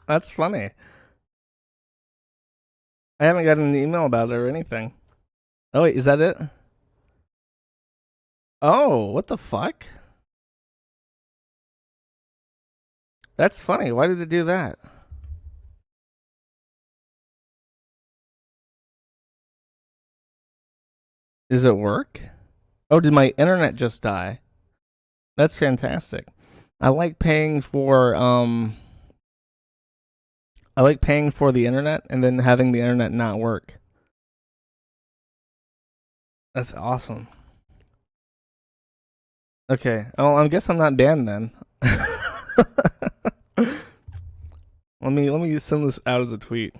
That's funny. I haven't gotten an email about it or anything. Oh wait, is that it? Oh, what the fuck? That's funny. Why did it do that? Does it work? Oh, did my internet just die? That's fantastic. I like paying for I like paying for the internet and then having the internet not work. That's awesome. Okay. Well, I guess I'm not banned then. let me send this out as a tweet.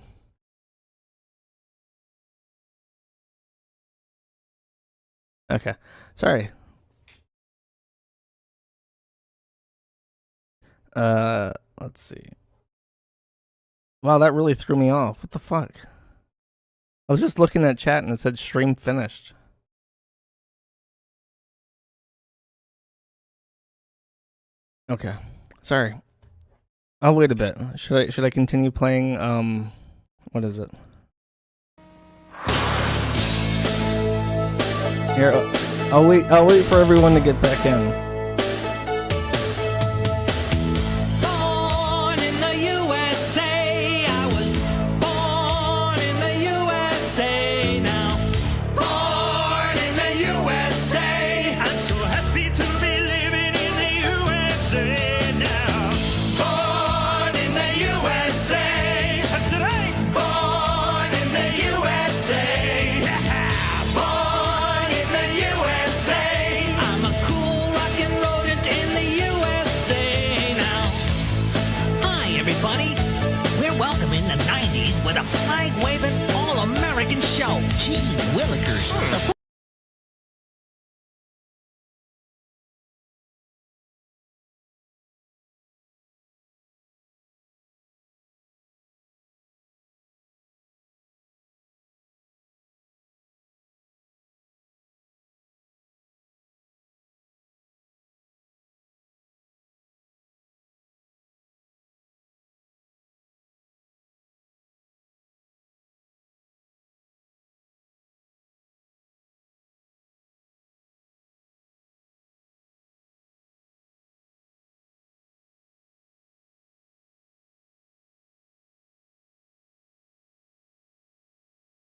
Okay. Sorry. Let's see. Wow, that really threw me off. What the fuck? I was just looking at chat and it said stream finished. Okay. Sorry. I'll wait a bit. Should I continue playing what is it? Here, I'll wait for everyone to get back in. With a flag-waving, all-American show. Gee willikers.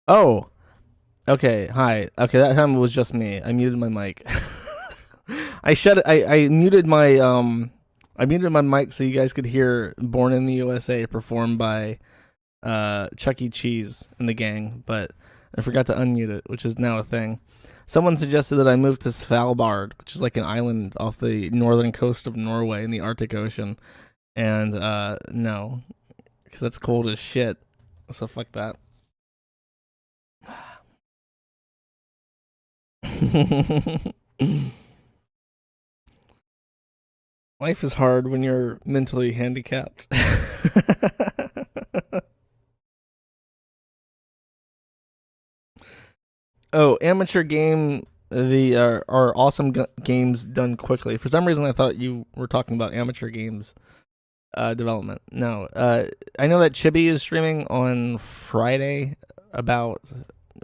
Oh, okay. Hi. Okay, that time it was just me. I muted my mic. I shut it. I muted my I muted my mic so you guys could hear "Born in the USA" performed by Chuck E. Cheese and the gang, but I forgot to unmute it, which is now a thing. Someone suggested that I move to Svalbard, which is like an island off the northern coast of Norway in the Arctic Ocean, and no, because that's cold as shit. So fuck that. Life is hard when you're mentally handicapped. Oh, amateur game. The are awesome games done quickly. For some reason, I thought you were talking about amateur games development. No, I know that Chibi is streaming on Friday about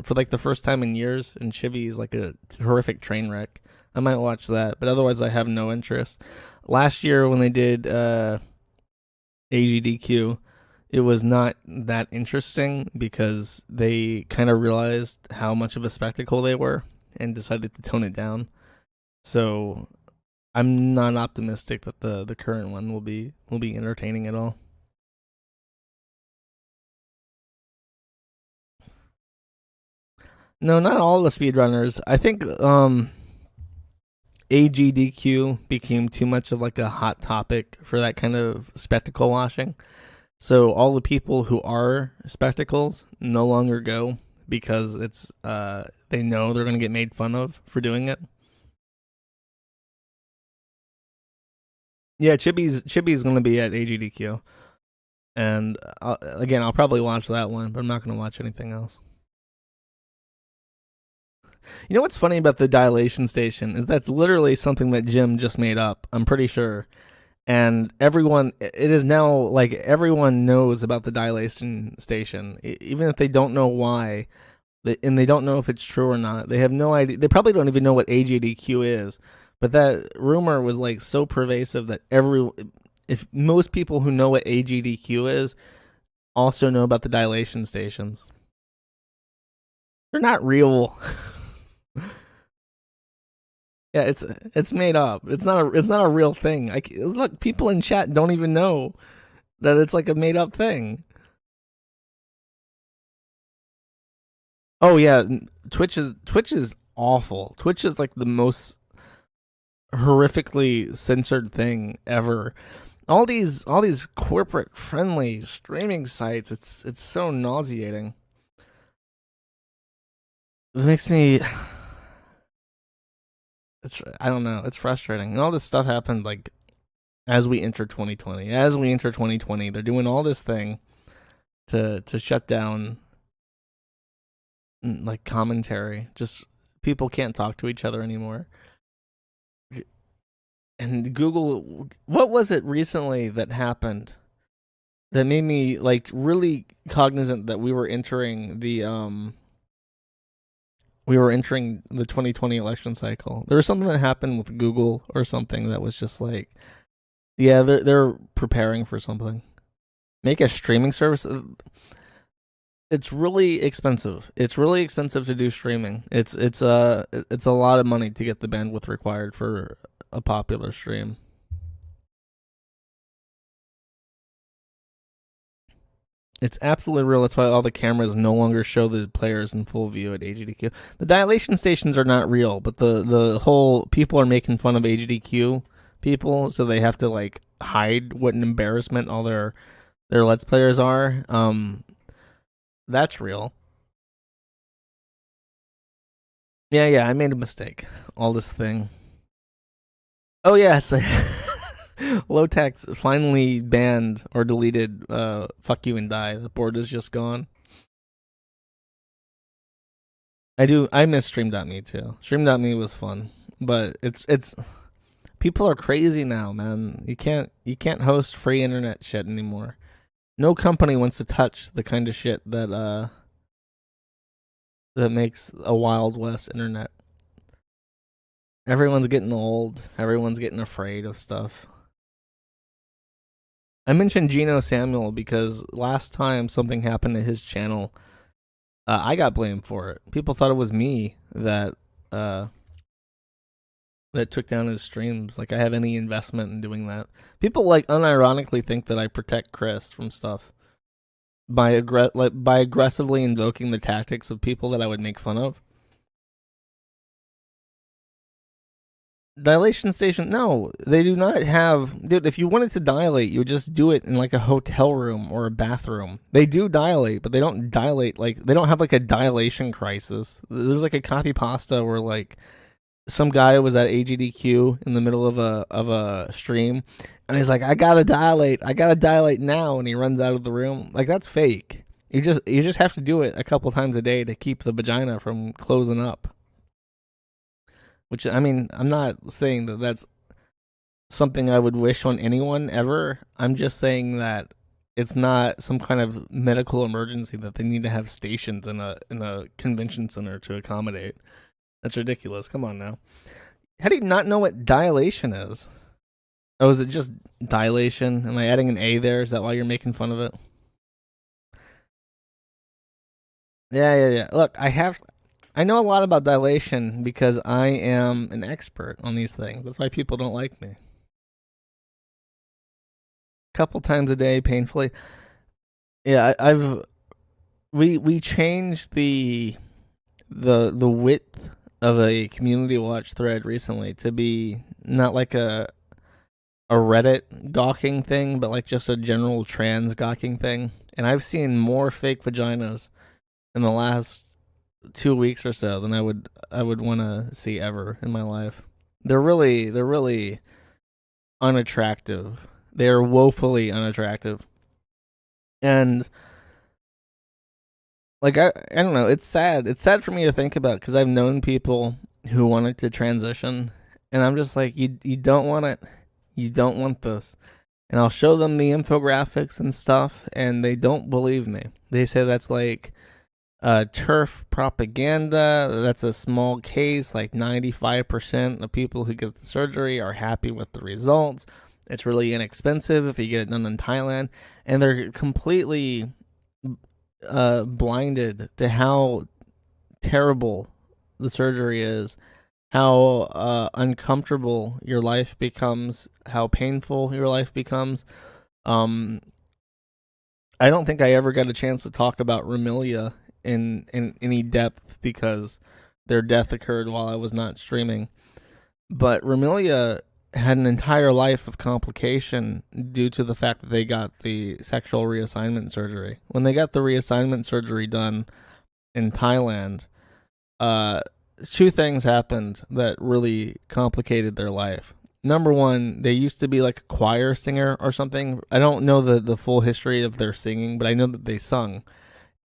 for like the first time in years, and Chibi is like a horrific train wreck. I might watch that, but otherwise, I have no interest. Last year when they did AGDQ, it was not that interesting because they kind of realized how much of a spectacle they were and decided to tone it down. So I'm not optimistic that the current one will be entertaining at all. No, not all the speedrunners. I think AGDQ became too much of like a hot topic for that kind of spectacle washing. So all the people who are spectacles no longer go because it's they know they're going to get made fun of for doing it. Yeah, Chibi's going to be at AGDQ, and again, I'll probably watch that one, but I'm not going to watch anything else. You know what's funny about the dilation station is that's literally something that Jim just made up. I'm pretty sure, and it is now like everyone knows about the dilation station, even if they don't know why, and they don't know if it's true or not. They have no idea. They probably don't even know what AGDQ is, but that rumor was like so pervasive that if most people who know what AGDQ is also know about the dilation stations. They're not real. Yeah, it's made up. It's not a real thing. Look, people in chat don't even know that it's like a made up thing. Oh yeah, Twitch is awful. Twitch is like the most horrifically censored thing ever. All these corporate friendly streaming sites, it's so nauseating. It makes me I don't know, it's frustrating. And all this stuff happened like as we enter 2020. As we enter 2020, they're doing all this thing to shut down like commentary. Just people can't talk to each other anymore. And Google, what was it recently that happened that made me like really cognizant that we were entering the 2020 election cycle? There was something that happened with Google or something that was just like, yeah, they're preparing for something. Make a streaming service. It's really expensive. It's really expensive to do streaming. It's a lot of money to get the bandwidth required for a popular stream. It's absolutely real. That's why all the cameras no longer show the players in full view at AGDQ. The dilation stations are not real, but the whole people are making fun of AGDQ people, so they have to like hide what an embarrassment all their Let's Players are. That's real. Yeah, I made a mistake. All this thing. Oh yes. Lowtax finally banned or deleted Fuck You and Die. The board is just gone. I miss Stream.me too. Stream.me was fun. But it's people are crazy now, man. You can't host free internet shit anymore. No company wants to touch the kind of shit that makes a Wild West internet. Everyone's getting old. Everyone's getting afraid of stuff. I mentioned Geno Samuel because last time something happened to his channel, I got blamed for it. People thought it was me that took down his streams. Like I have any investment in doing that. People like unironically think that I protect Chris from stuff by aggressively invoking the tactics of people that I would make fun of. Dilation station? No, they do not have. Dude, if you wanted to dilate, you would just do it in like a hotel room or a bathroom. They do dilate, but they don't dilate like they don't have like a dilation crisis. There's like a copy pasta where like some guy was at AGDQ in the middle of a stream, and he's like, I gotta dilate now, and he runs out of the room. Like that's fake. You just have to do it a couple times a day to keep the vagina from closing up. Which, I mean, I'm not saying that that's something I would wish on anyone ever. I'm just saying that it's not some kind of medical emergency that they need to have stations in a convention center to accommodate. That's ridiculous. Come on now. How do you not know what dilation is? Oh, is it just dilation? Am I adding an A there? Is that why you're making fun of it? Yeah. Look, I know a lot about dilation because I am an expert on these things. That's why people don't like me. A couple times a day, painfully. Yeah, we changed the width of a community watch thread recently to be not like a Reddit gawking thing, but like just a general trans gawking thing. And I've seen more fake vaginas in the last 2 weeks or so than I would want to see ever in my life. They're really unattractive. They are woefully unattractive. And like I don't know, it's sad. It's sad for me to think about because I've known people who wanted to transition, and I'm just like, you don't want it. You don't want this. And I'll show them the infographics and stuff, and they don't believe me. They say that's like turf propaganda. That's a small case. Like 95% of people who get the surgery are happy with the results. It's really inexpensive if you get it done in Thailand. And they're completely blinded to how terrible the surgery is, how uncomfortable your life becomes, how painful your life becomes. I don't think I ever got a chance to talk about Ramilia in any depth because their death occurred while I was not streaming. But Ramilia had an entire life of complication due to the fact that they got the sexual reassignment surgery. When they got the reassignment surgery done in Thailand, two things happened that really complicated their life. Number one, they used to be like a choir singer or something. I don't know the full history of their singing, but I know that they sung.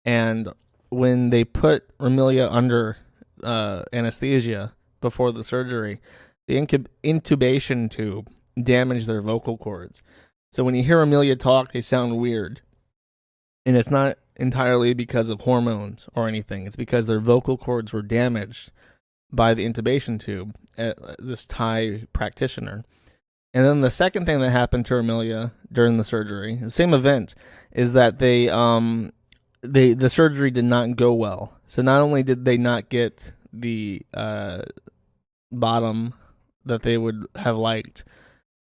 And when they put Ramilia under anesthesia before the surgery, the intubation tube damaged their vocal cords. So when you hear Ramilia talk, they sound weird. And it's not entirely because of hormones or anything. It's because their vocal cords were damaged by the intubation tube at this Thai practitioner. And then the second thing that happened to Ramilia during the surgery, the same event, is that the surgery did not go well. So not only did they not get the bottom that they would have liked,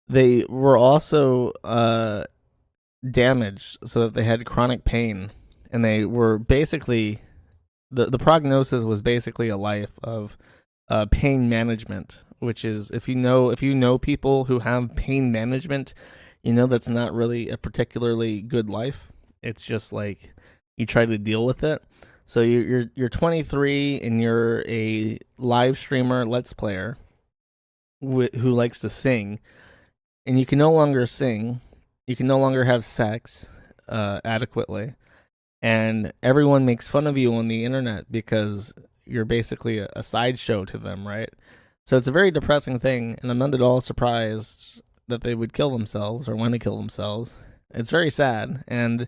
they were also damaged so that they had chronic pain, and they were basically the prognosis was basically a life of pain management, which is if you know people who have pain management, you know that's not really a particularly good life. It's just like you try to deal with it. So you're 23 and you're a live streamer, let's player who likes to sing, and you can no longer sing, you can no longer have sex adequately, and everyone makes fun of you on the internet because you're basically a sideshow to them, right? So it's a very depressing thing, and I'm not at all surprised that they would kill themselves or want to kill themselves. It's very sad, and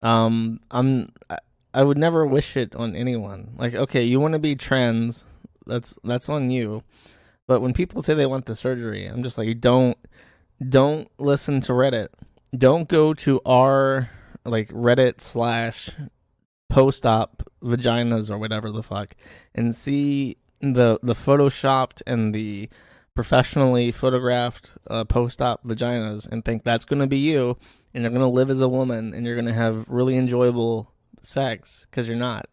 I would never wish it on anyone. Like, okay, you want to be trans, that's on you. But when people say they want the surgery, I'm just like, don't listen to Reddit. Don't go to our like Reddit / post-op vaginas or whatever the fuck and see the photoshopped and the professionally photographed post-op vaginas and think that's going to be you, and you're going to live as a woman and you're going to have really enjoyable sex, because you're not.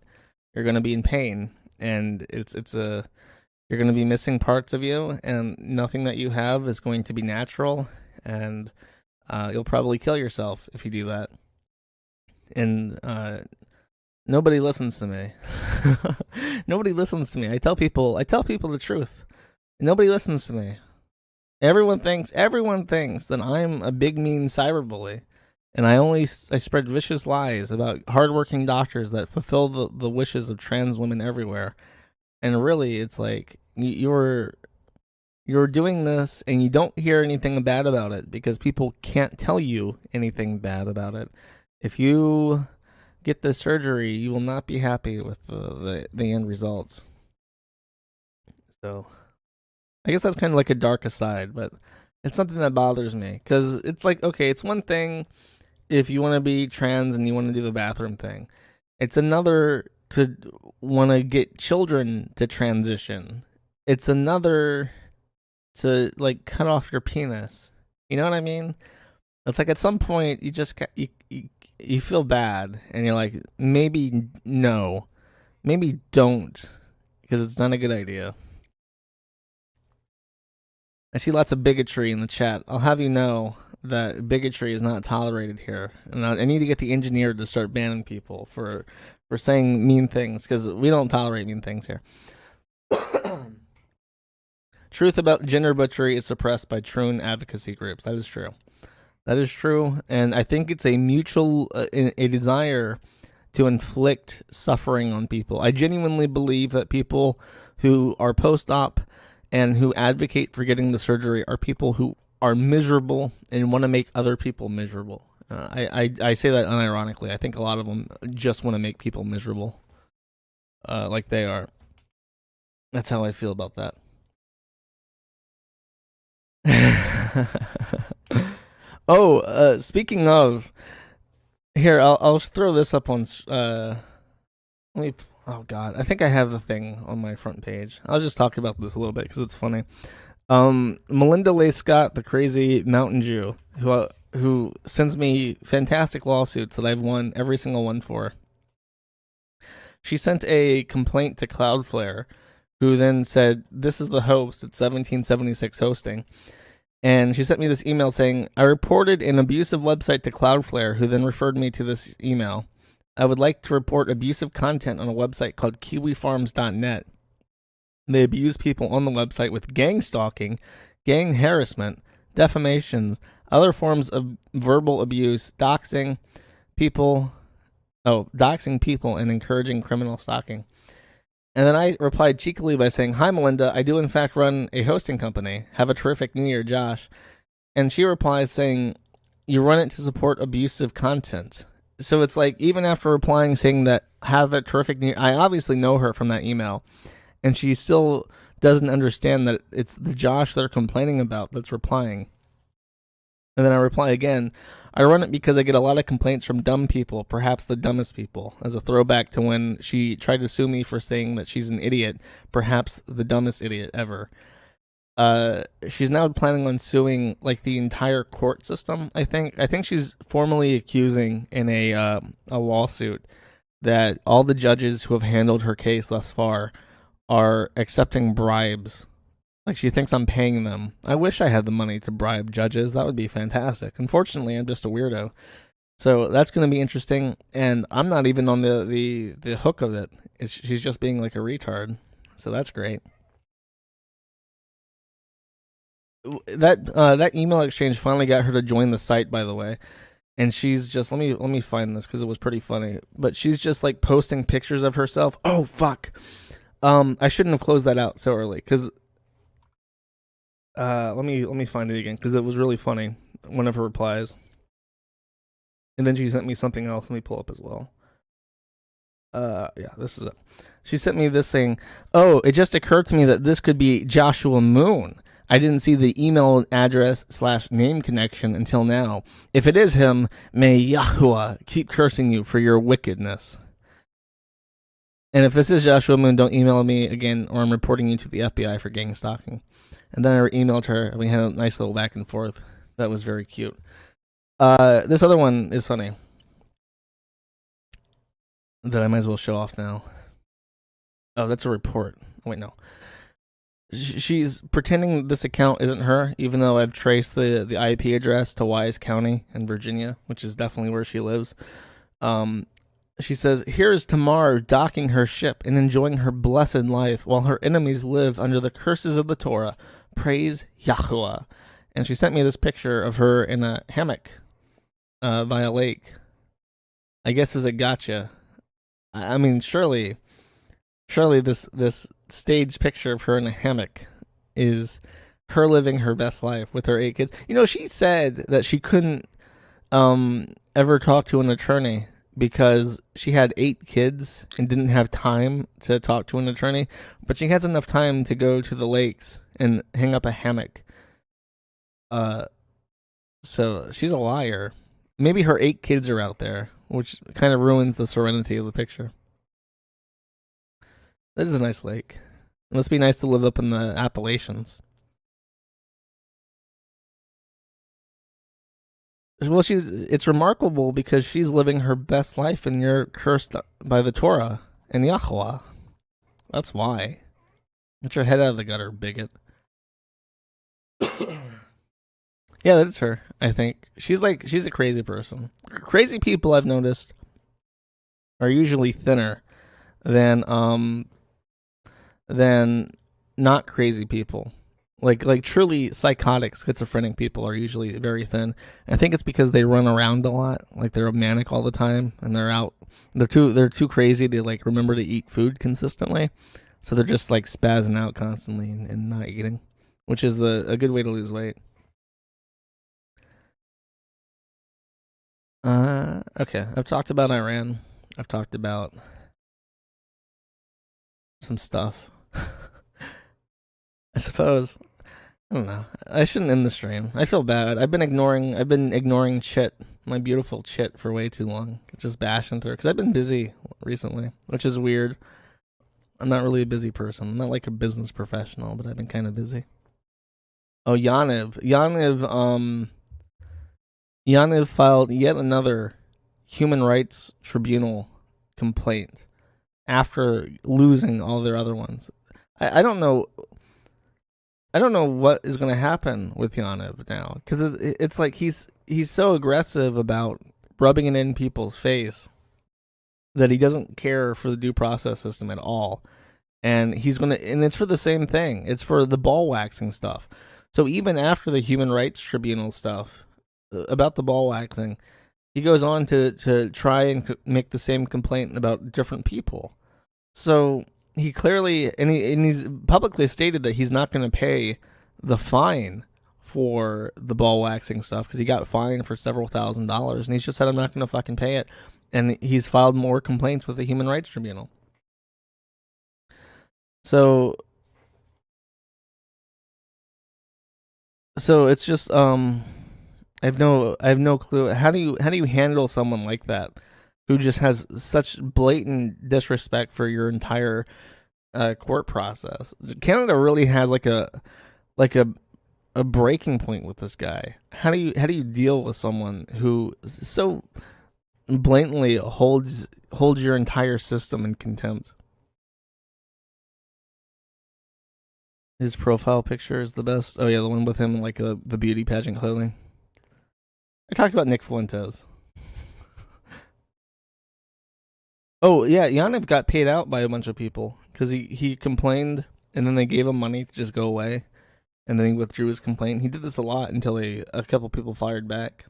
You're going to be in pain, and you're going to be missing parts of you, and nothing that you have is going to be natural, and you'll probably kill yourself if you do that. And nobody listens to me. Nobody listens to me. I tell people the truth. Nobody listens to me. Everyone thinks that I'm a big mean cyberbully, and I spread vicious lies about hardworking doctors that fulfill the wishes of trans women everywhere. And really, it's like you're doing this and you don't hear anything bad about it because people can't tell you anything bad about it. If you get the surgery, you will not be happy with the end results. So I guess that's kind of like a dark aside, but it's something that bothers me, because it's like, okay, it's one thing if you want to be trans and you want to do the bathroom thing. It's another to want to get children to transition. It's another to like cut off your penis. You know what I mean? It's like at some point you just you feel bad and you're like, maybe no, maybe don't, because it's not a good idea. I see lots of bigotry in the chat. I'll have you know that bigotry is not tolerated here, and I need to get the engineer to start banning people for saying mean things, because we don't tolerate mean things here. Truth about gender butchery is suppressed by troon advocacy groups. That is true. That is true, and I think it's a mutual a desire to inflict suffering on people. I genuinely believe that people who are post-op and who advocate for getting the surgery are people who are miserable and want to make other people miserable. I say that unironically. I think a lot of them just want to make people miserable, like they are. That's how I feel about that. Oh, speaking of, here I'll throw this up on. Let me. Oh God, I think I have the thing on my front page. I'll just talk about this a little bit because it's funny. Melinda Leigh Scott, the crazy Mountain Jew, who sends me fantastic lawsuits that I've won every single one for. She sent a complaint to Cloudflare, who then said, "This is the host. It's 1776 hosting." And she sent me this email saying, "I reported an abusive website to Cloudflare, who then referred me to this email. I would like to report abusive content on a website called kiwifarms.net. They abuse people on the website with gang stalking, gang harassment, defamations, other forms of verbal abuse, doxing people, and encouraging criminal stalking." And then I replied cheekily by saying, "Hi, Melinda. I do in fact run a hosting company. Have a terrific New Year, Josh." And she replies saying, "You run it to support abusive content." So it's like, even after replying saying that, "Have a terrific New Year," I obviously know her from that email. And she still doesn't understand that it's the Josh they're complaining about that's replying. And then I reply again, "I run it because I get a lot of complaints from dumb people, perhaps the dumbest people," as a throwback to when she tried to sue me for saying that she's an idiot, perhaps the dumbest idiot ever. She's now planning on suing like the entire court system. I think she's formally accusing in a lawsuit that all the judges who have handled her case thus far are accepting bribes. Like, she thinks I'm paying them. I wish I had the money to bribe judges. That would be fantastic. Unfortunately, I'm just a weirdo. So that's going to be interesting. And I'm not even on the hook of it. She's just being like a retard. So that's great. That email exchange finally got her to join the site, by the way. And she's just, let me find this because it was pretty funny. But she's just like posting pictures of herself. Oh, fuck. I shouldn't have closed that out so early because let me find it again because it was really funny. One of her replies, and then she sent me something else. Let me pull up as well. Yeah, this is it. She sent me this saying, "Oh, it just occurred to me that this could be Joshua Moon. I didn't see the email address / name connection until now. If it is him, may Yahuwah keep cursing you for your wickedness. And if this is Joshua Moon, don't email me again, or I'm reporting you to the FBI for gang stalking." And then I emailed her, and we had a nice little back and forth. That was very cute. This other one is funny that I might as well show off now. Oh, that's a report. Wait, no. She's pretending this account isn't her, even though I've traced the IP address to Wise County in Virginia, which is definitely where she lives. She says, "Here's Tamar docking her ship and enjoying her blessed life while her enemies live under the curses of the Torah. Praise Yahuwah." And she sent me this picture of her in a hammock by a lake. I guess as a gotcha. I mean, surely this staged picture of her in a hammock is her living her best life with her 8 kids. You know, she said that she couldn't ever talk to an attorney because she had 8 kids and didn't have time to talk to an attorney, but she has enough time to go to the lakes and hang up a hammock. So she's a liar. Maybe her 8 kids are out there, which kind of ruins the serenity of the picture. This is a nice lake. It must be nice to live up in the Appalachians. Well, it's remarkable because she's living her best life and you're cursed by the Torah and Yahuwah. That's why. Get your head out of the gutter, bigot. Yeah, that's her, I think. She's a crazy person. Crazy people, I've noticed, are usually thinner than not crazy people. Like truly psychotic, schizophrenic people are usually very thin. I think it's because they run around a lot, like they're manic all the time, and they're too crazy to like remember to eat food consistently, so they're just like spazzing out constantly and not eating, which is a good way to lose weight. Okay, I've talked about Iran. I've talked about some stuff. I suppose. I don't know. I shouldn't end the stream. I feel bad. I've been ignoring Chit, my beautiful Chit, for way too long. Just bashing through because I've been busy recently, which is weird. I'm not really a busy person. I'm not like a business professional, but I've been kind of busy. Oh, Yaniv filed yet another human rights tribunal complaint after losing all their other ones. I don't know. I don't know what is going to happen with Yaniv now, because it's like he's so aggressive about rubbing it in people's face that he doesn't care for the due process system at all, and and it's for the same thing. It's for the ball waxing stuff. So even after the human rights tribunal stuff about the ball waxing, he goes on to try and make the same complaint about different people. So he clearly, and he's publicly stated that he's not going to pay the fine for the ball waxing stuff because he got fined for several $1,000s, and he's just said, I'm not going to fucking pay it. And he's filed more complaints with the Human Rights Tribunal. So it's just I have no clue. How do you handle someone like that who just has such blatant disrespect for your entire court process? Canada really has like a breaking point with this guy. How do you deal with someone who so blatantly holds your entire system in contempt? His profile picture is the best. Oh yeah, the one with him in like the beauty pageant clothing. I talked about Nick Fuentes. Oh yeah, Yaniv got paid out by a bunch of people because he complained, and then they gave him money to just go away, and then he withdrew his complaint. He did this a lot until a couple people fired back.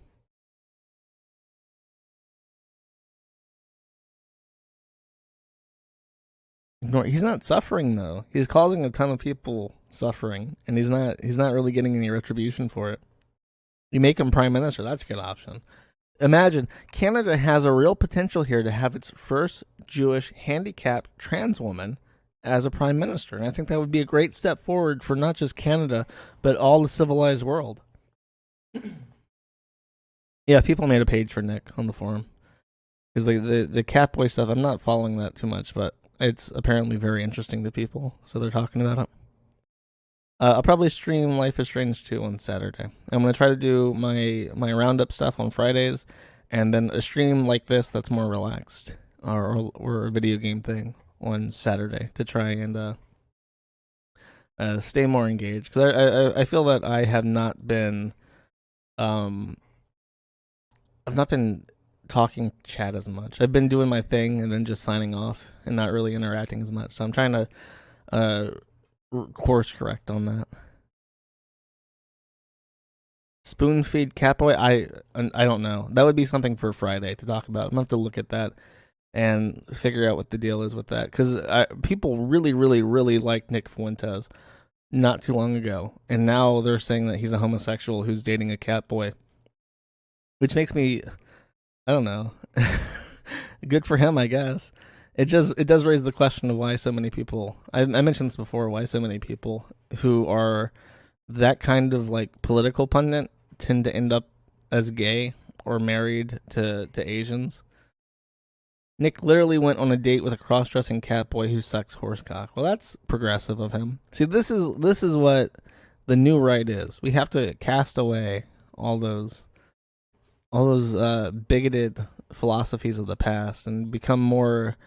He's not suffering though. He's causing a ton of people suffering, and he's not really getting any retribution for it. You make him prime minister, that's a good option. Imagine Canada has a real potential here to have its first Jewish handicapped trans woman as a prime minister, and I think that would be a great step forward for not just Canada but all the civilized world. Yeah, people made a page for Nick on the forum because the Catboy stuff, I'm not following that too much, but it's apparently very interesting to people, so they're talking about it. I'll probably stream Life is Strange 2 on Saturday. I'm going to try to do my roundup stuff on Fridays, and then a stream like this that's more relaxed, or a video game thing on Saturday to try and stay more engaged. Because I feel that I have not been, I've not been talking chat as much. I've been doing my thing and then just signing off and not really interacting as much. So I'm trying to course correct on that. Spoon feed Catboy, I don't know. That would be something for Friday to talk about. I'm gonna have to look at that and figure out what the deal is with that, because people really, really, really liked Nick Fuentes not too long ago, and now they're saying that he's a homosexual who's dating a Catboy, which makes me, I don't know. Good for him, I guess. It does raise the question of why so many people, I mentioned this before, why so many people who are that kind of like political pundit tend to end up as gay or married to Asians. Nick literally went on a date with a cross-dressing Catboy who sucks horsecock. Well, that's progressive of him. See, this is what the new right is. We have to cast away all those bigoted philosophies of the past and become more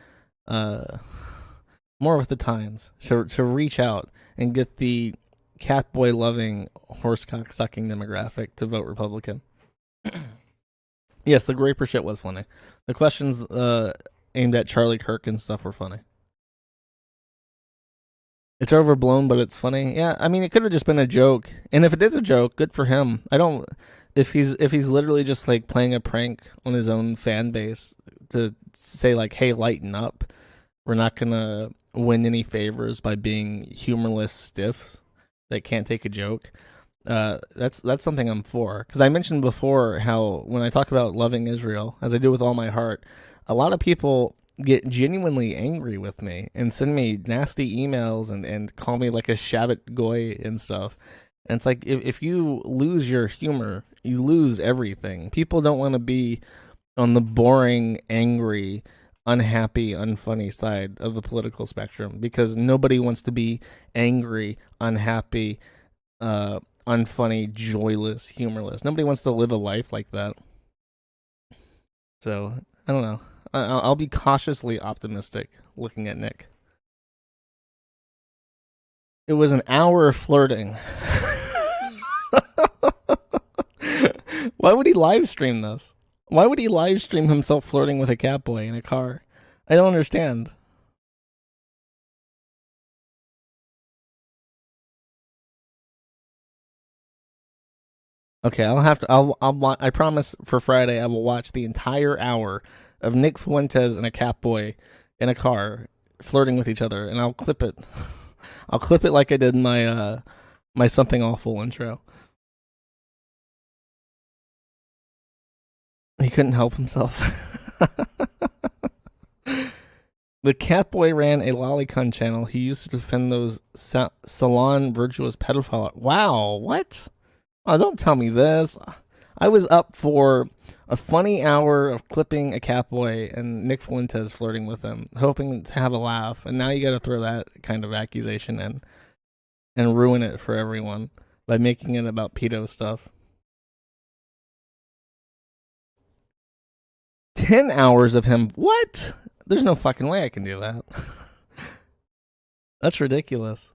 with the times, to reach out and get the Catboy loving horsecock sucking demographic to vote Republican. Yes, the Graper shit was funny. The questions aimed at Charlie Kirk and stuff were funny. It's overblown, but it's funny. Yeah, I mean, it could have just been a joke. And if it is a joke, good for him. If he's literally just like playing a prank on his own fan base to say like, hey, lighten up. We're not gonna win any favors by being humorless stiffs that can't take a joke. that's something I'm for. Because I mentioned before how when I talk about loving Israel, as I do with all my heart, a lot of people get genuinely angry with me and send me nasty emails and call me like a Shabbat goy and stuff. And it's like, if you lose your humor, you lose everything. People don't want to be on the boring, angry, unhappy, unfunny side of the political spectrum, because nobody wants to be angry, unhappy, unfunny, joyless, humorless. Nobody wants to live a life like that. So, I don't know. I'll be cautiously optimistic looking at Nick. It was an hour of flirting. Why would he live stream this? Why would he live stream himself flirting with a catboy in a car? I don't understand. Okay, I promise for Friday I will watch the entire hour of Nick Fuentes and a catboy in a car flirting with each other, and I'll clip it. I'll clip it like I did my my Something Awful intro. He couldn't help himself. The Catboy ran a lolicon channel. He used to defend those salon virtuous pedophile. Wow, what? Oh, don't tell me this. I was up for a funny hour of clipping a Catboy and Nick Fuentes flirting with him, hoping to have a laugh. And now you got to throw that kind of accusation in and ruin it for everyone by making it about pedo stuff. 10 hours of him. What? There's no fucking way I can do that. That's ridiculous.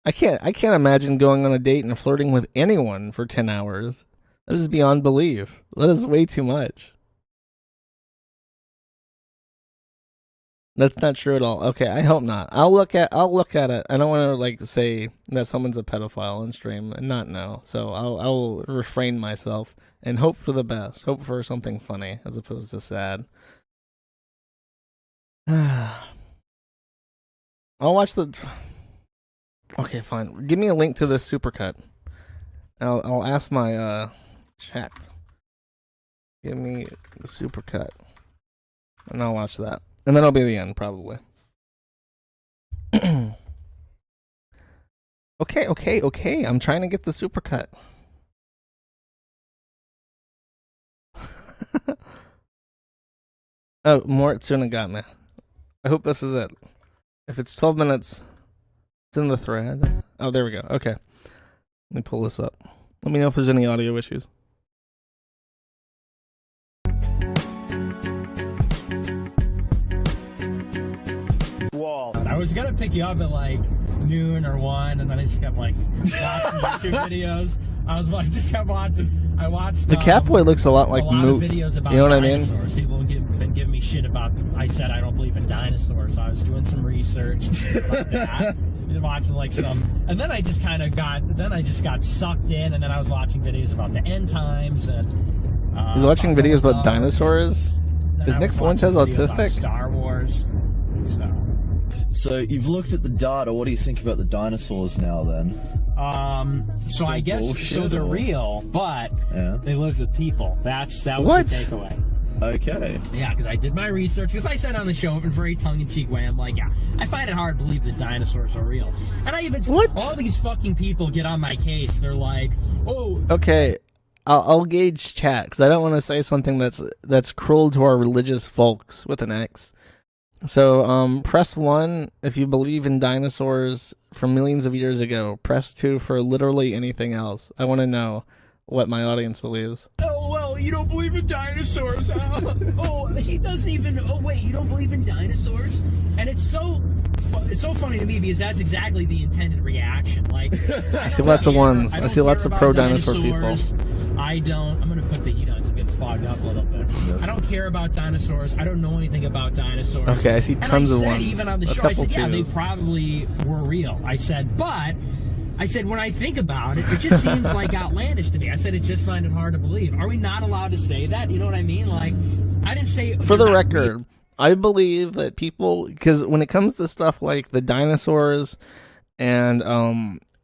I can't imagine going on a date and flirting with anyone for 10 hours. That is beyond belief. That is way too much. That's not true at all. Okay, I hope not. I'll look at it. I don't want to like say that someone's a pedophile on stream and not know. So I'll refrain myself and hope for the best. Hope for something funny as opposed to sad. I'll watch the. Okay, fine. Give me a link to this supercut. I'll ask my chat. Give me the supercut, and I'll watch that. And then it'll be the end, probably. Okay. I'm trying to get the supercut. Oh, Mort Tsuna got me. I hope this is it. If it's 12 minutes, it's in the thread. Oh, there we go. Okay. Let me pull this up. Let me know if there's any audio issues. I was gonna pick you up at like noon or 1, and then I just kept like watching YouTube videos. I just kept watching. I watched. The Catboy looks a lot like Moot. Videos about you know what dinosaurs. I mean? People have been giving me shit about. I said I don't believe in dinosaurs, so I was doing some research like that. Watching like some, and then I just kind of got sucked in, and then I was watching videos about the end times and. He's watching videos about dinosaurs. Is Nick Fuentes autistic? Star Wars. So you've looked at the data. What do you think about the dinosaurs now then? So I guess so they're real, but they live with people. That was the takeaway. Okay. Yeah, because I did my research. Because I said on the show in a very tongue-in-cheek way, I'm like, yeah, I find it hard to believe that dinosaurs are real. And I even all these fucking people get on my case. They're like, oh. Okay, I'll gauge chat because I don't want to say something that's cruel to our religious folks with an X. So press 1 if you believe in dinosaurs from millions of years ago. Press 2 for literally anything else. I want to know what my audience believes. Oh, well, you don't believe in dinosaurs, huh? Oh, he doesn't even... Oh, wait, you don't believe in dinosaurs? And it's so funny to me because that's exactly the intended reaction. Like, I see lots of ones. I see lots of pro-dinosaur people. I don't... I'm going to put the heat on so it gets fogged up a little bit. I don't care about dinosaurs. I don't know anything about dinosaurs. Okay, I see tons of ones. Even on the show, I said, yeah, they probably were real. I said, when I think about it, it just seems like outlandish to me. I said, I just find it hard to believe. Are we not allowed to say that? You know what I mean? Like, I didn't say... For the record, I believe that people... Because when it comes to stuff like the dinosaurs and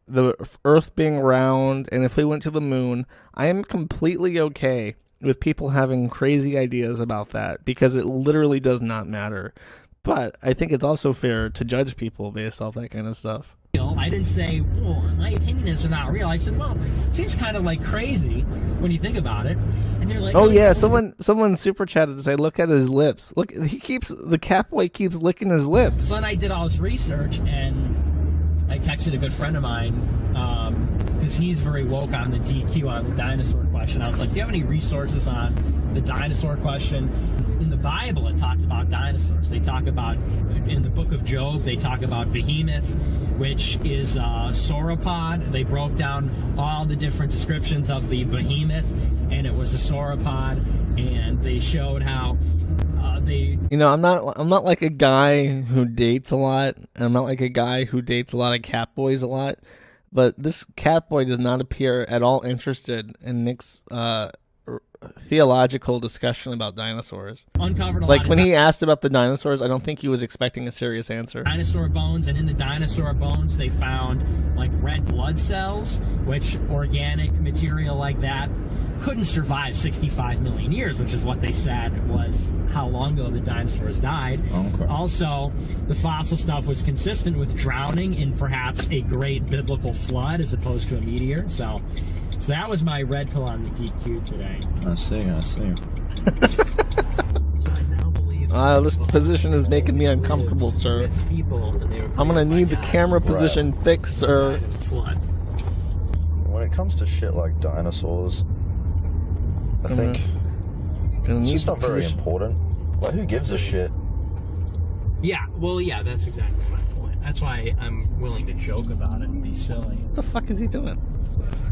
the Earth being round, and if we went to the moon, I am completely okay with people having crazy ideas about that because it literally does not matter. But I think it's also fair to judge people based off that kind of stuff. I didn't say, well, my opinion is they're not real. I said, well, it seems kind of like crazy when you think about it. And they're like, oh yeah, someone super chatted to say, look at his lips. Look, the catboy keeps licking his lips. So then I did all this research, and I texted a good friend of mine, because he's very woke on the DQ on the dinosaur question. I was like, do you have any resources on the dinosaur question? In the Bible, it talks about dinosaurs. They talk about, in the book of Job, they talk about behemoth, which is a sauropod. They broke down all the different descriptions of the behemoth, and it was a sauropod, and they showed how You know, I'm not like a guy who dates a lot, and I'm not like a guy who dates a lot of catboys a lot, but this catboy does not appear at all interested in Nick's theological discussion about dinosaurs. Uncovered a like lot when of he asked about the dinosaurs, I don't think he was expecting a serious answer. dinosaur bones, and in the dinosaur bones they found like red blood cells, which organic material like that couldn't survive 65 million years, which is what they said was how long ago the dinosaurs died. Okay. Also, the fossil stuff was consistent with drowning in perhaps a great biblical flood as opposed to a meteor. So that was my red pill on the DQ today. I see. So I now believe This position is making me uncomfortable, sir. I'm gonna need the camera position fixed, sir. Flood. When it comes to shit like dinosaurs, I think it's just not very important. Like, who gives a shit? Yeah, well, yeah, that's exactly my point. That's why I'm willing to joke about it and be silly. What the fuck is he doing?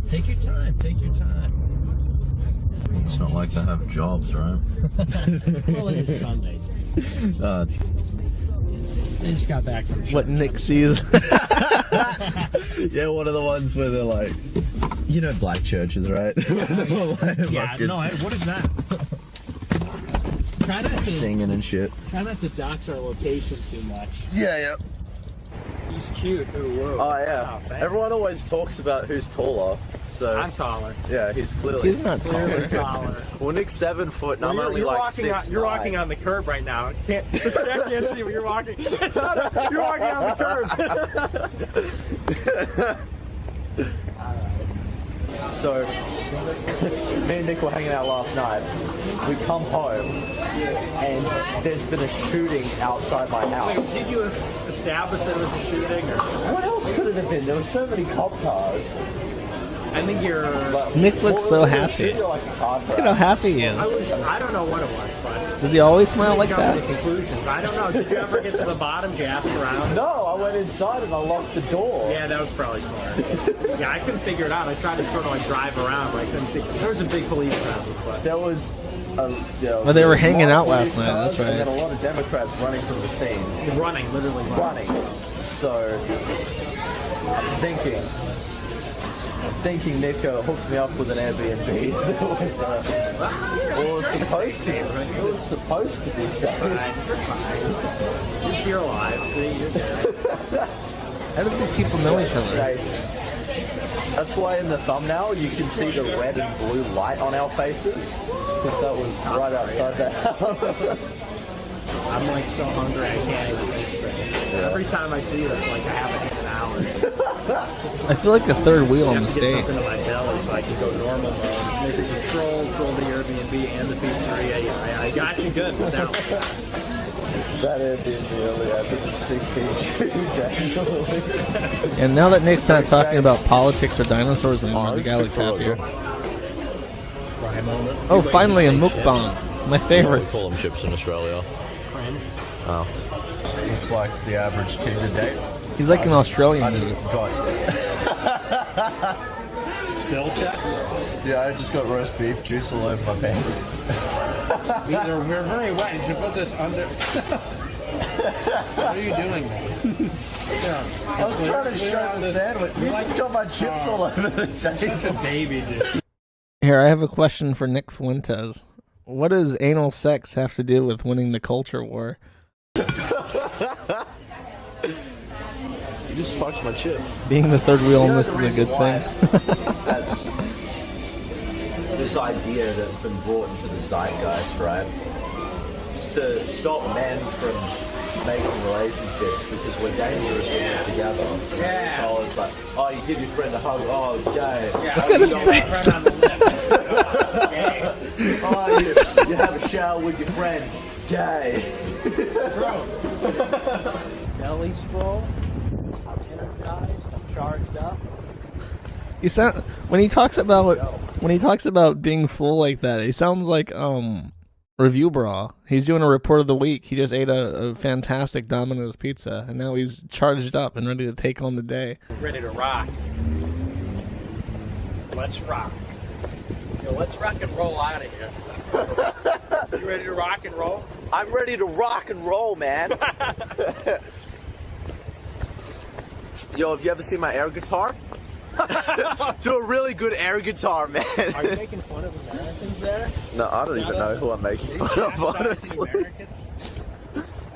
Take your time. Take your time. It's not like they have jobs, right? Well, it is Sunday. They just got back from What Nick sees. Yeah, one of the ones where they're like, you know, black churches, right? Yeah, no, what is that? Try not to Singing and shit. Try not to dox our location too much. Yeah. He's cute. Ooh, whoa. Oh yeah. Thanks. Everyone always talks about who's taller. So I'm taller. yeah, he's clearly He's not Clearly taller. taller. Well, Nick's 7 foot, and I'm only you're like walking 6'9". You're walking on the curb right now. Can't the staff can't see, but you're walking. It's not you're walking on the curb. So, me and Nick were hanging out last night. We come home, and there's been a shooting outside my house. Did you establish that it was a shooting? Or? What else could it have been? There were so many cop cars. I think you're. Nick looks so happy. Like a car Look at how happy he is. I don't know what it was, but. Does he always smile like Jump to that? conclusions. I don't know. Did you ever get to the bottom? Did you ask around? No, I went inside and I locked the door. Yeah, that was probably smart. Yeah, I couldn't figure it out. I tried to sort of like drive around, but I couldn't see. There was a big police presence, but. There was. Well, they were hanging out last night, that's right. And then a lot of Democrats running from the scene. Literally running. So, I'm thinking Nick hooked me up with an Airbnb. It was supposed to be safe. You're alive. See, you're good. How do these people know each other? Safe. That's why in the thumbnail you can see the red and blue light on our faces, because that was right outside the house. I'm like so hungry I can't even think straight. Yeah. Every time I see this, like I haven't eaten hours. I feel like the third wheel I on the have to get stage. something to my belly so I can go normal mode. Make it troll the Airbnb and the pizzeria. Yeah, I got you good with that one. That Airbnb only happened 16 days. And now that Nick's not talking about politics or dinosaurs anymore, the guy looks happier. Oh, finally a mukbang. My We favorites. call them chips in Australia. Oh. Looks like the average Tinder date. He's like an Australian. I just got. Yeah, I just got roast beef juice all over my pants. We're very wet. Did you put this under? What are you doing, man? I was trying to shrug the sandwich. You just got my chips all over the table. Such a baby, dude. Here, I have a question for Nick Fuentes. What does anal sex have to do with winning the culture war? You just fucked my chip. Being the third wheel on this is a good thing. That's this idea that's been brought into the zeitgeist, right? To stop men from making relationships because we're dangerous when we're together. Yeah. So it's like, oh, you give your friend a hug, oh, gay. Yeah, Oh, Look at you his go face. out oh, you have a shower with your friend, gay. Belly scroll. I'm energized. I'm charged up. You sound when he talks about being full like that, he sounds like Review Bra. He's doing a report of the week. He just ate a fantastic Domino's pizza, and now he's charged up and ready to take on the day. Ready to rock. Let's rock. Yo, let's rock and roll out of here. You ready to rock and roll? I'm ready to rock and roll, man. Yo, have you ever seen my air guitar? Do a really good air guitar, man. Are you making fun of Americans there? No, I don't even know who I'm making fun of, honestly.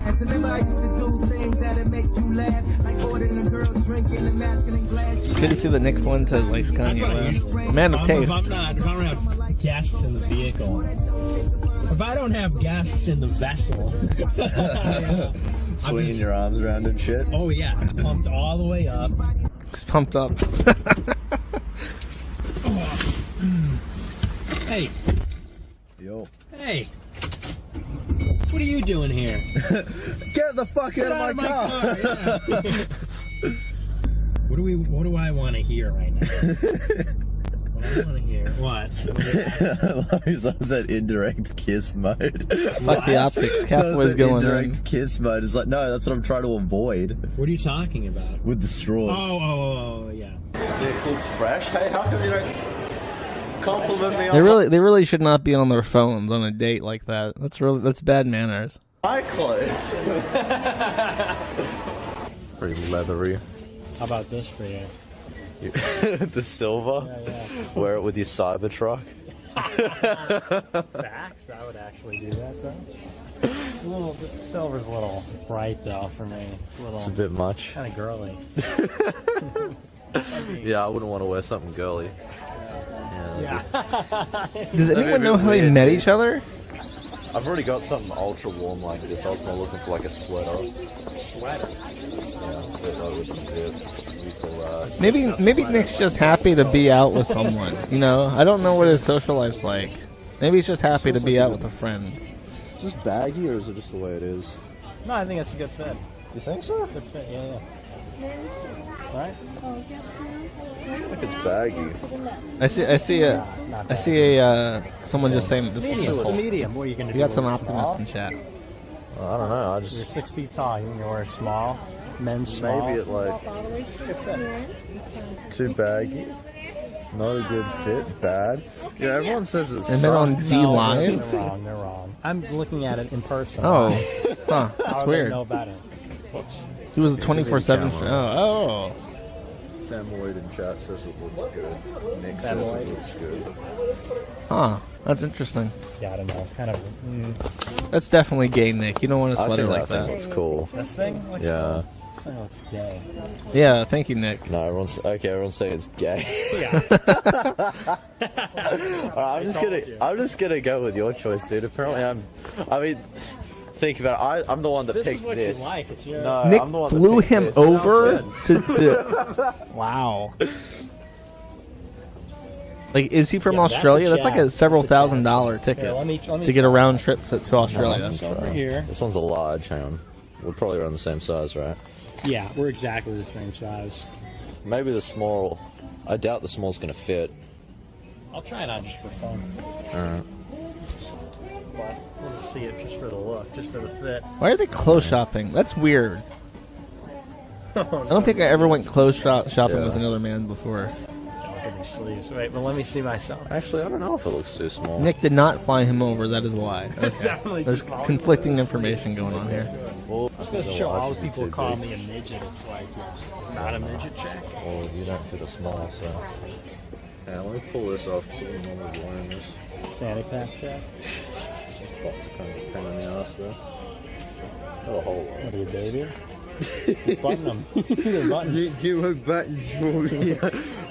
As a member, I used to do things that'd make you laugh, like ordering a girl drink in a masculine glass. It's good to see that Nick Fuentes likes Kanye West. Man of taste. If I don't have guests in the vehicle, if I don't have guests in the vessel, Swinging your arms around and shit. oh yeah, I'm pumped all the way up. He's pumped up. Hey, Yo. hey, what are you doing here? Get the fuck out of my car! Yeah. What do I want to hear right now? What do I want to hear? What? He's on that indirect kiss mode. Fuck the optics. Catboy's going indirect in. kiss mode. It's like, no, that's what I'm trying to avoid What are you talking about? with the straws. Oh, yeah. It looks fresh. Hey, how come you don't compliment me They on really should not be on their phones on a date like that. That's bad manners. my clothes? Pretty leathery. How about this for you? The silver? Yeah. Wear it with your Cybertruck. Facts, I would actually do that though. The silver's a little bright though for me. It's a bit much. kind of girly. Yeah, I wouldn't want to wear something girly. Yeah. Does anyone know how they met each other? I've already got something ultra warm like this. I was more looking for like a sweater. Sweater. Yeah, but that would be good. Maybe Nick's just happy to be out with someone. You know, I don't know what his social life's like. Maybe he's just happy to be out with a friend. Is this baggy or is it just the way it is? No, I think it's a good fit. You think so? Good fit, yeah. Right? I think it's baggy. I see someone just saying this is Medium. just It's a medium. What are you going to do? We got some wear optimists small? in chat. Well, I don't know. I You're just 6 feet tall. You can wear small. Men's small. maybe it like Good fit. too baggy. Not a good fit. Bad. Yeah, everyone says it's. And then on D No, Live. They're wrong. They're wrong. I'm looking at it in person. Oh, huh? How That's would weird. I know better? Whoops. He was a 24/7. Oh. Femoid in chat says it looks good. Nick says Femoid. it looks good. Huh. That's interesting. Yeah, I don't know. It's kind of That's definitely gay, Nick. You don't want a I sweater think like that thing that. looks cool. this thing. Looks Yeah. This thing looks gay. Yeah. Thank you, Nick. No, everyone's okay. Everyone's saying it's gay. Yeah. Alright, I'm just gonna go with your choice, dude. Apparently, think about it. I'm the one that This picked is what this. you like. It's your. No, Nick I'm the one that flew picked him this. over Sounds to. Wow. Like, is he from Yeah, that's a Australia? That's like a chat. several That's a chat. $1,000 ticket Here, let me to get a round trip to Australia. It's over here. This one's a large. Hang on. We're probably around the same size, right? Yeah, we're exactly the same size. Maybe the small. I doubt the small's gonna fit. I'll try it on just for fun. Alright. But we'll just see it just for the look, just for the fit. Why are they clothes shopping? That's weird. I don't think I ever went clothes shopping with another man before. Sleeves. Wait, but let me see myself. Actually, I don't know if it looks too small. Nick did not fly him over. That is a lie. It's definitely There's too small. conflicting information going on here. Well, I was going to show all the people who call me a midget. It's like, not a midget check. Well, you don't fit a small, so. Yeah, let me pull this off because I'm normally wearing this. Sandy pack check. She's fucked to kind of pain in the ass there. Not a whole lot. What are you, baby? Button them. They're buttons. Do you wear buttons for me?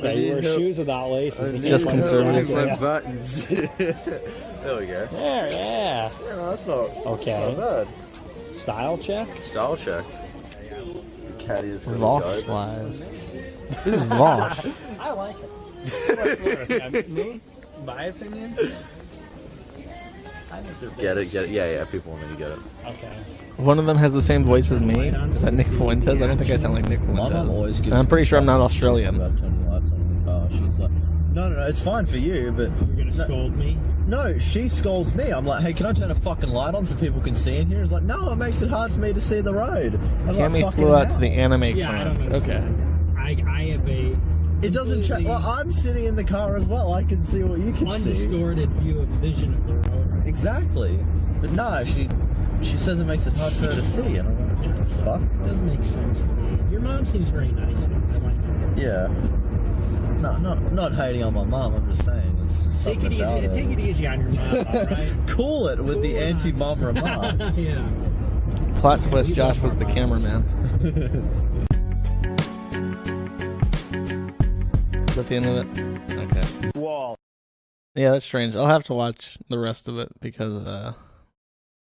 Yeah, you wear shoes without laces. Just conservative. My buttons. There we go. There, yeah. Yeah, no, that's not, Okay. that's not bad. Style check? Style check. Caddy is going to Vosh go. flies. Who's Vosh? I like it. Me? My opinion? I think they're Get it. Yeah, people want me to get it. Okay. One of them has the same voice as me. Is that Nick Fuentes? I don't think I sound like Nick My mum Fuentes. always gives And I'm pretty me sure I'm not shit Australian. about turning lights on in the car. She's like, no, it's fine for you, but You're gonna scold me? no, she scolds me. I'm like, hey, can I turn a fucking light on so people can see in here? It's like, no, it makes it hard for me to see the road. I'm like, Cammy fucking flew out to hell. the anime Yeah, I don't cons. Okay. understand. I have a It doesn't change. Well, I'm sitting in the car as well. I can see what you can see. undistorted view of vision of the road. Exactly. But no, she says it makes it hard for her to see, and I'm like, what the fuck? It doesn't make sense to me. Your mom seems very nice, though. I like her. Yeah. No, not hating on my mom. I'm just saying it's just Take something it about easy. her. Take it easy on your mom, alright? Cool it with the anti-mom remarks. Yeah. Plot twist, Josh was the cameraman. Is that the end of it? Okay. Wall. Yeah, that's strange. I'll have to watch the rest of it because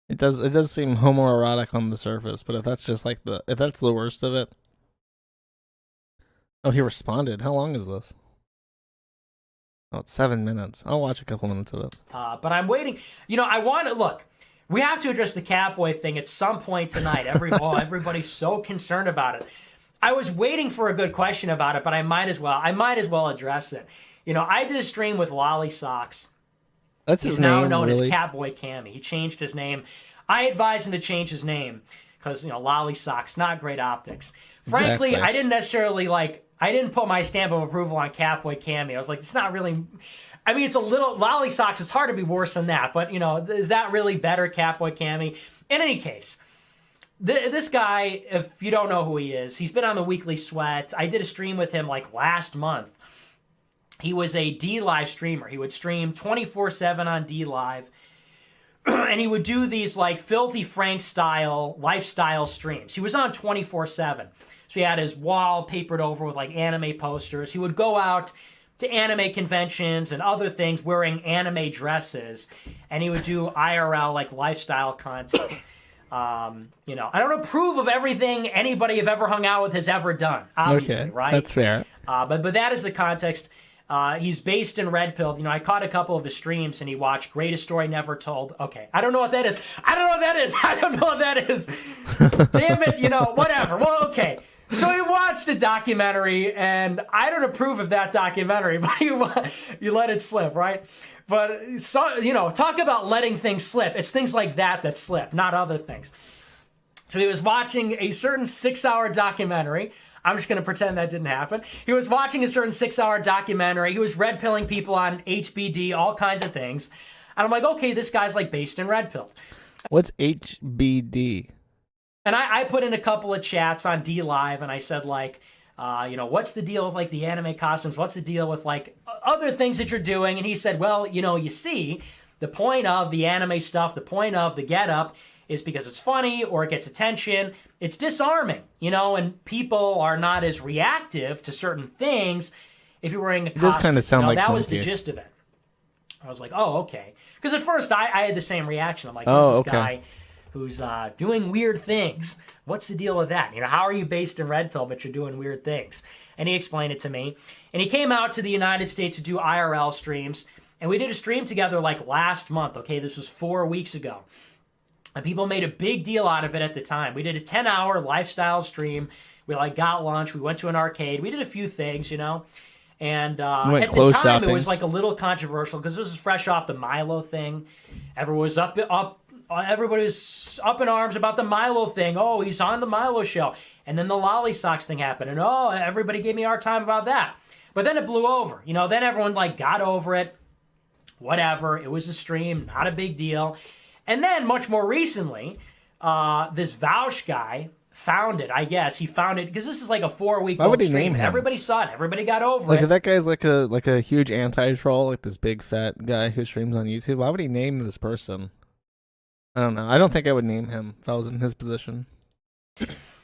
it does seem homoerotic on the surface, but if that's just like if that's the worst of it. Oh, he responded. How long is this? Oh, it's 7 minutes. I'll watch a couple minutes of it. But I'm waiting. You know, I want to look. We have to address the Catboy thing at some point tonight. Everybody's so concerned about it. I was waiting for a good question about it, but I might as well address it. You know, I did a stream with Lolly Socks. That's He's his now name, known really? as Catboy Cammy. He changed his name. I advised him to change his name because, you know, Lolly Socks, not great optics. Frankly, Exactly. I didn't necessarily I didn't put my stamp of approval on Catboy Cammy. I was like, it's not really. I mean, it's a little Lolly Socks. It's hard to be worse than that, but you know, is that really better, Catboy Cammy? In any case, this guy, if you don't know who he is, he's been on the Weekly Sweat. I did a stream with him like last month. He was a D-Live streamer. He would stream 24/7 on D-Live. And he would do these like Filthy Frank style lifestyle streams. He was on 24/7. So he had his wall papered over with like anime posters. He would go out to anime conventions and other things wearing anime dresses. And he would do IRL like lifestyle content. You know, I don't approve of everything anybody I've ever hung out with has ever done. Obviously, Okay, right? that's fair. But that is the context. He's based in Red Pill. You know, I caught a couple of his streams and he watched Greatest Story Never Told. Okay, I don't know what that is. I don't know what that is. Damn it, you know, whatever. Well, okay. So he watched a documentary, and I don't approve of that documentary, but you let it slip, right? But, so, you know, talk about letting things slip. It's things like that slip, not other things. So he was watching a certain 6-hour documentary. I'm just going to pretend that didn't happen. He was watching a certain 6-hour documentary. He was red pilling people on HBD, all kinds of things. And I'm like, okay, this guy's like based in red pill. What's HBD? And I put in a couple of chats on D-Live, and I said, like, you know, what's the deal with, like, the anime costumes? What's the deal with, like, other things that you're doing? And he said, well, you know, you see, the point of the anime stuff, the point of the get-up is because it's funny or it gets attention. It's disarming, you know, and people are not as reactive to certain things if you're wearing a costume. It does kind of sound you know, like that was the Punky. gist of it. I was like, oh, okay. Because at first I had the same reaction. I'm like, Oh, who's this okay. guy who's doing weird things? What's the deal with that? You know, how are you based in Red Pill, but you're doing weird things? And he explained it to me. And he came out to the United States to do IRL streams. And we did a stream together like last month. Okay, this was 4 weeks ago. And people made a big deal out of it at the time. We did a 10-hour lifestyle stream. We like got lunch. We went to an arcade. We did a few things, you know. And went at the clothes time, shopping. it was like a little controversial because this was fresh off the Milo thing. Everyone was everybody was up in arms about the Milo thing. Oh, he's on the Milo show. And then the Lolly Socks thing happened. And oh, everybody gave me a hard time about that. But then it blew over. You know, then everyone like got over it. Whatever. It was a stream. Not a big deal. And then much more recently, this Vaush guy found it, I guess. He found it because this is like a 4-week Why would he stream. name him? Everybody saw it. Everybody got over Like, it. if that guy's like a huge anti-troll, like this big fat guy who streams on YouTube, why would he name this person? I don't know. I don't think I would name him if I was in his position.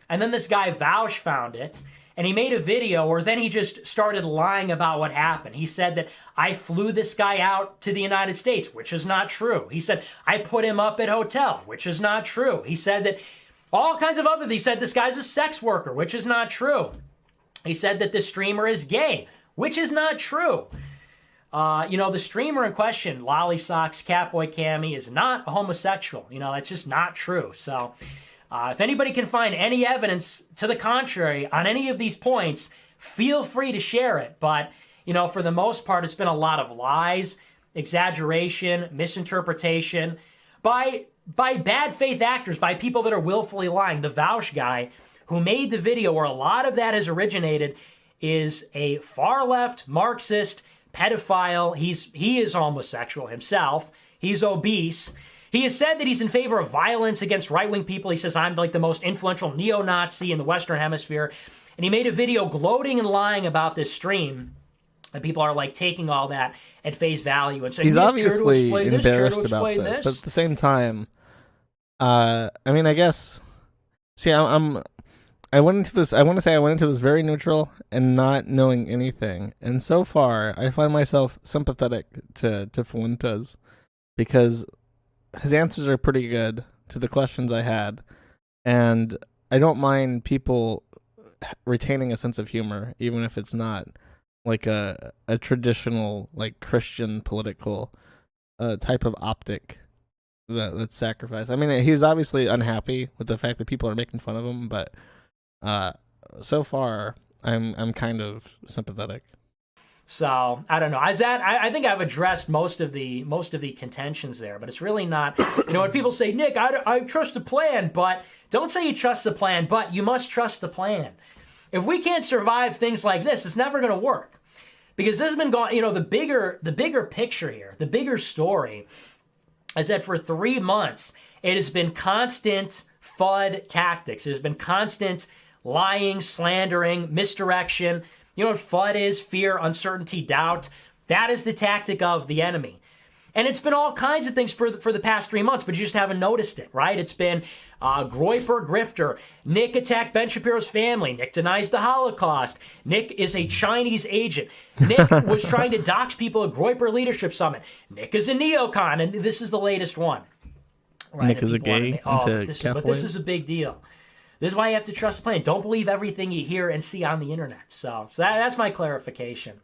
And then this guy Vaush found it, and he made a video where then he just started lying about what happened. He said that I flew this guy out to the United States, which is not true. He said I put him up at hotel, which is not true. He said that all kinds of other, he said this guy's a sex worker, which is not true. He said that this streamer is gay, which is not true. The streamer in question, Lolly Socks, Catboy Cammy, is not a homosexual. That's just not true. So if anybody can find any evidence to the contrary on any of these points, feel free to share it. But, for the most part, it's been a lot of lies, exaggeration, misinterpretation by bad faith actors, by people that are willfully lying. The Vaush guy who made the video where a lot of that has originated is a far-left Marxist pedophile. He is homosexual himself. He's obese. He has said that he's in favor of violence against right-wing people. He says, I'm like the most influential neo-Nazi in the Western Hemisphere. And he made a video gloating and lying about this stream. And people are like taking all that at face value and saying, he's obviously embarrassed about this. But at the same time, I guess, see, I went into this, I want to say I went into this very neutral and not knowing anything. And so far, I find myself sympathetic to Fuentes because his answers are pretty good to the questions I had. And I don't mind people retaining a sense of humor, even if it's not like a traditional, like, Christian political type of optic that's sacrificed. I mean, he's obviously unhappy with the fact that people are making fun of him, but so far, I'm kind of sympathetic. So I don't know. I think I've addressed most of the contentions there, but it's really not. When people say, Nick, I trust the plan, but don't say you trust the plan, but you must trust the plan. If we can't survive things like this, it's never going to work, because this has been going. The bigger picture here, the bigger story, is that for 3 months it has been constant FUD tactics. There's been constant lying, slandering, misdirection. You know what FUD is? Fear, uncertainty, doubt. That is the tactic of the enemy. And it's been all kinds of things for the past 3 months, but you just haven't noticed it, right? It's been Groyper, grifter. Nick attacked Ben Shapiro's family. Nick denies the Holocaust. Nick is a Chinese agent. Nick was trying to dox people at Groyper Leadership Summit. Nick is a neocon, and this is the latest one. Right? Nick is a gay but this is a big deal. This is why you have to trust the plan. Don't believe everything you hear and see on the internet. So that's my clarification.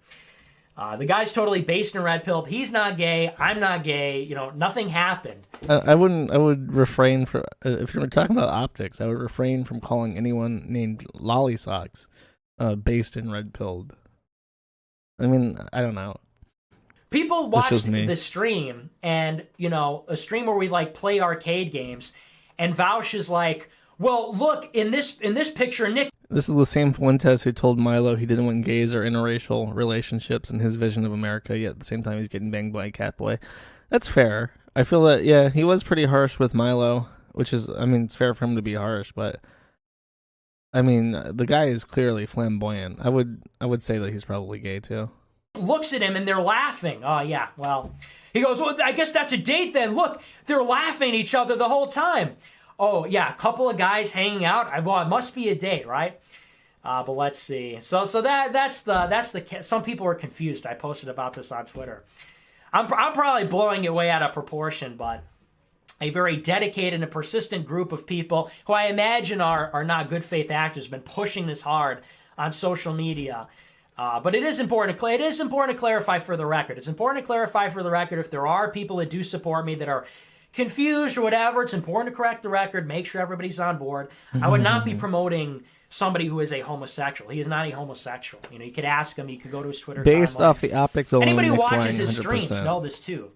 The guy's totally based and red-pilled. He's not gay. I'm not gay. Nothing happened. I would refrain from, if you're talking about optics, I would refrain from calling anyone named Lolly Socks based and red-pilled. I mean, I don't know. People watch the stream, and, a stream where we, like, play arcade games, and Vaush is like, well, look, in this picture, Nick... This is the same Fuentes who told Milo he didn't want gays or interracial relationships in his vision of America, yet at the same time he's getting banged by a Catboy. That's fair. I feel that, yeah, he was pretty harsh with Milo, which is, I mean, it's fair for him to be harsh, but, I mean, the guy is clearly flamboyant. I would say that he's probably gay, too. Looks at him and they're laughing. Oh, yeah, well, he goes, well, I guess that's a date then. Look, they're laughing at each other the whole time. Oh, yeah, a couple of guys hanging out. Well, it must be a date, right? But let's see. So that's the. Some people are confused. I posted about this on Twitter. I'm probably blowing it way out of proportion, but a very dedicated and persistent group of people who I imagine are not good faith actors have been pushing this hard on social media. But it is important to clarify for the record. It's important to clarify for the record if there are people that do support me that are confused or whatever. It's important to correct the record, make sure everybody's on board. I would not be promoting somebody who is a homosexual. He is not a homosexual. You could ask him. You could go to his Twitter based timeline. Off the optics alone. Anybody who watches his streams know this too.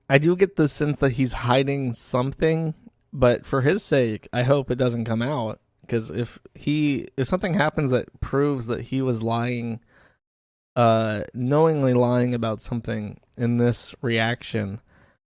I do get the sense that he's hiding something, but for his sake, I hope it doesn't come out, because if something happens that proves that he was lying, knowingly lying about something in this reaction,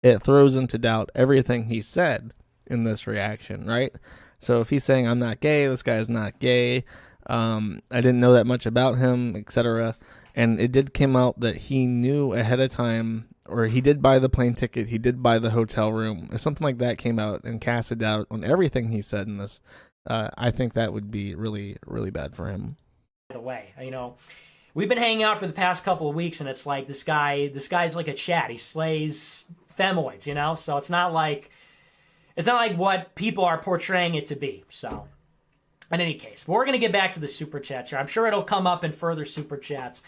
it throws into doubt everything he said in this reaction, right? So if he's saying, I'm not gay, this guy is not gay, I didn't know that much about him, etc., and it did come out that he knew ahead of time or he did buy the plane ticket, he did buy the hotel room. If something like that came out and casted out on everything he said in this, I think that would be really, really bad for him. By the way, you know, we've been hanging out for the past couple of weeks, and it's like this guy's like a chat. He slays femoids, you know. So it's not like what people are portraying it to be. So, in any case, but we're gonna get back to the super chats here. I'm sure it'll come up in further super chats,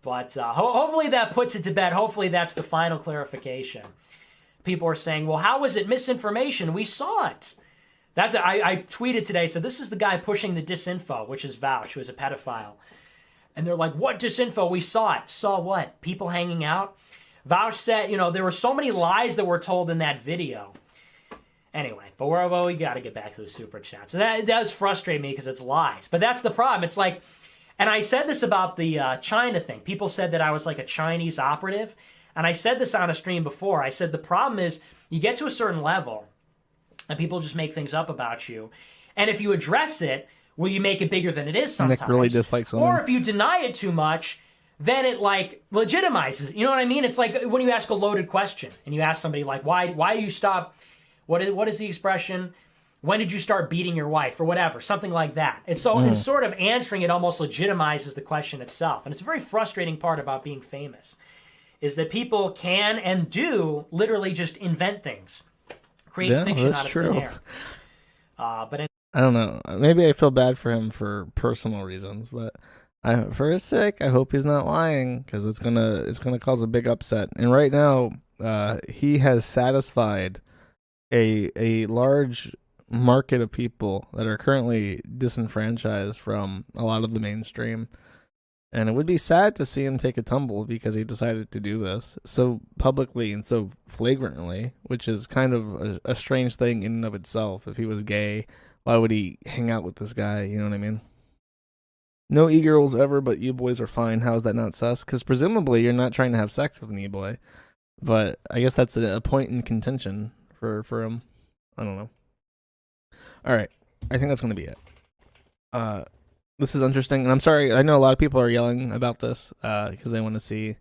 but hopefully that puts it to bed. Hopefully that's the final clarification. People are saying, "Well, how was it misinformation? We saw it." I tweeted today, so this is the guy pushing the disinfo, which is Vouch, who is a pedophile. And they're like, what disinfo? We saw it. Saw what? People hanging out? Vouch said, you know, there were so many lies that were told in that video. Anyway, but we got to get back to the super chat. So that does frustrate me because it's lies. But that's the problem. It's like, and I said this about the China thing. People said that I was like a Chinese operative. And I said this on a stream before. I said the problem is you get to a certain level and people just make things up about you. And if you address it, well, you make it bigger than it is sometimes. Nick really dislikes women. Or if you deny it too much, then it like legitimizes. You know what I mean? It's like when you ask a loaded question and you ask somebody like, why do you stop? What is the expression? When did you start beating your wife or whatever? Something like that. And so in sort of answering it almost legitimizes the question itself. And it's a very frustrating part about being famous is that people can and do literally just invent things. Create fiction out of thin air. But I don't know. Maybe I feel bad for him for personal reasons, but for his sake, I hope he's not lying because it's gonna cause a big upset. And right now, he has satisfied a large market of people that are currently disenfranchised from a lot of the mainstream. And it would be sad to see him take a tumble because he decided to do this so publicly and so flagrantly, which is kind of a strange thing in and of itself. If he was gay, why would he hang out with this guy? You know what I mean? No e-girls ever, but you boys are fine. How is that not sus? Because presumably you're not trying to have sex with an e-boy. But I guess that's a point in contention for him. I don't know. All right. I think that's going to be it. This is interesting, and I'm sorry. I know a lot of people are yelling about this because they want to see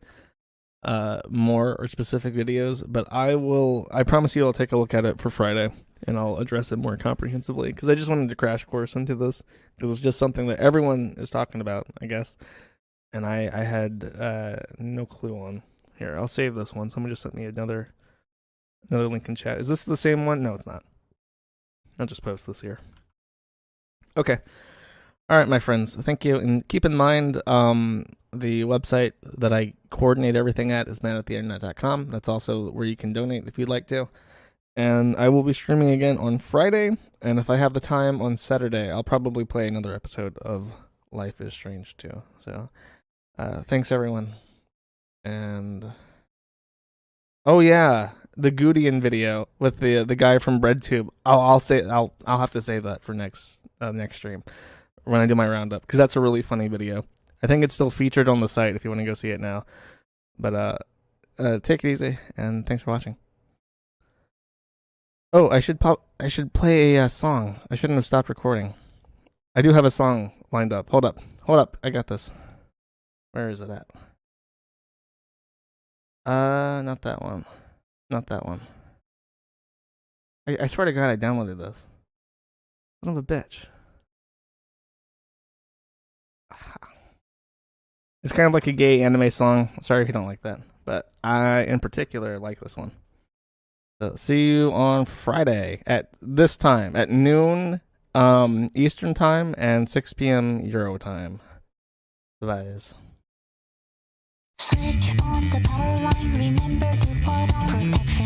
more or specific videos. But I promise you, I'll take a look at it for Friday, and I'll address it more comprehensively. Because I just wanted to crash course into this because it's just something that everyone is talking about, I guess. And I had no clue on. Here, I'll save this one. Someone just sent me another link in chat. Is this the same one? No, it's not. I'll just post this here. Okay. All right, my friends, thank you. And keep in mind, the website that I coordinate everything at is manattheinternet.com. That's also where you can donate if you'd like to. And I will be streaming again on Friday. And if I have the time on Saturday, I'll probably play another episode of Life is Strange too. So thanks, everyone. And oh yeah, the Gudian video with the guy from BreadTube. I'll have to save that for next stream when I do my roundup, because that's a really funny video. I think it's still featured on the site if you want to go see it now. But take it easy, and thanks for watching. Oh, I should play a song. I shouldn't have stopped recording. I do have a song lined up. Hold up. I got this. Where is it at? Not that one. Not that one. I swear to God, I downloaded this. Son of a bitch. It's kind of like a gay anime song. Sorry if you don't like that. But I, in particular, like this one. So, see you on Friday at this time, at noon Eastern time and 6 p.m. Euro time. Bye. Switch on the power line, remember to put on protection.